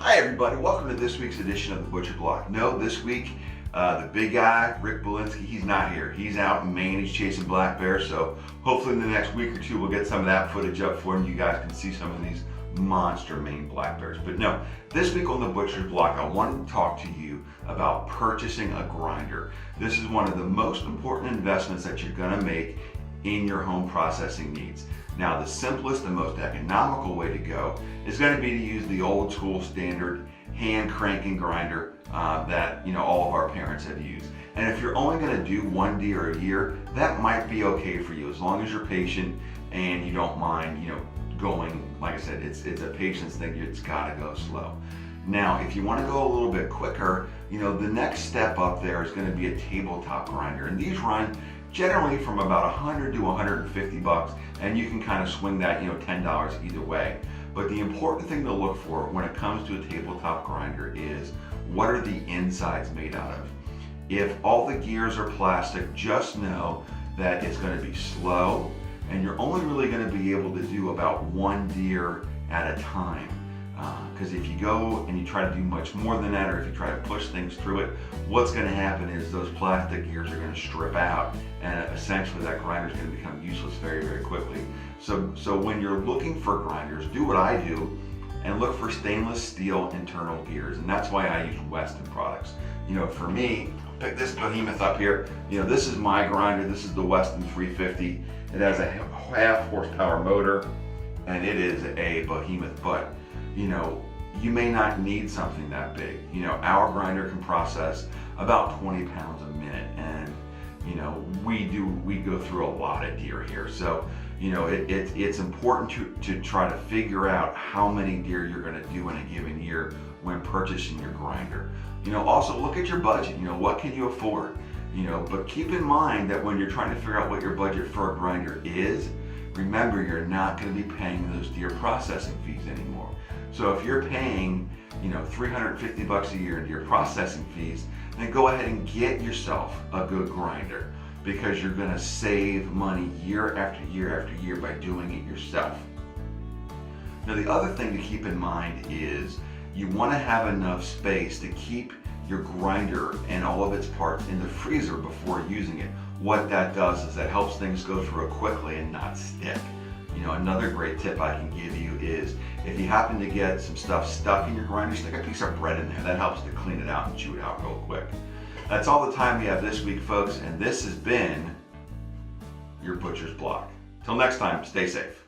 Hi everybody, welcome to this week's edition of the Butcher Block. No, this week, the big guy, Rick Belinsky, he's not here. He's out in Maine, he's chasing black bears, so hopefully in the next week or two we'll get some of that footage up for you. You guys can see some of these monster Maine black bears. But no, this week on the Butcher's Block, I wanted to talk to you about purchasing a grinder. This is one of the most important investments that you're gonna make in your home processing needs. Now, the simplest and most economical way to go is going to be to use the old school standard hand cranking grinder that all of our parents have used. And if you're only going to do one deer a year, that might be okay for you as long as you're patient and you don't mind going. Like I said, it's a patience thing. It's got to go slow. Now, if you want to go a little bit quicker, the next step up there is going to be a tabletop grinder, and these run generally from about 100 to 150 bucks, and you can kind of swing that $10 either way. But the important thing to look for when it comes to a tabletop grinder is, what are the insides made out of? If all the gears are plastic, just know that it's going to be slow, and you're only really going to be able to do about one deer at a time. Because if you go and you try to do much more than that, or if you try to push things through it, what's going to happen is those plastic gears are going to strip out, and essentially that grinder is going to become useless very, very quickly. So when you're looking for grinders, do what I do and look for stainless steel internal gears, and that's why I use Weston products. For me, pick this behemoth up here. This is my grinder. This is the Weston 350. It has a half horsepower motor, and it is a behemoth. But you may not need something that big. Our grinder can process about 20 pounds a minute, and we go through a lot of deer here. So it's important to try to figure out how many deer you're going to do in a given year when purchasing your grinder. Also look at your budget. What can you afford? But keep in mind that when you're trying to figure out what your budget for a grinder is, remember, you're not going to be paying those deer processing fees anymore. So if you're paying, 350 bucks a year in deer processing fees, then go ahead and get yourself a good grinder, because you're going to save money year after year after year by doing it yourself. Now, the other thing to keep in mind is you want to have enough space to keep your grinder and all of its parts in the freezer before using it. What that does is that helps things go through it quickly and not stick. Another great tip I can give you is, if you happen to get some stuff stuck in your grinder, stick a piece of bread in there. That helps to clean it out and chew it out real quick. That's all the time we have this week, folks, and this has been your Butcher's Block. Till next time, stay safe.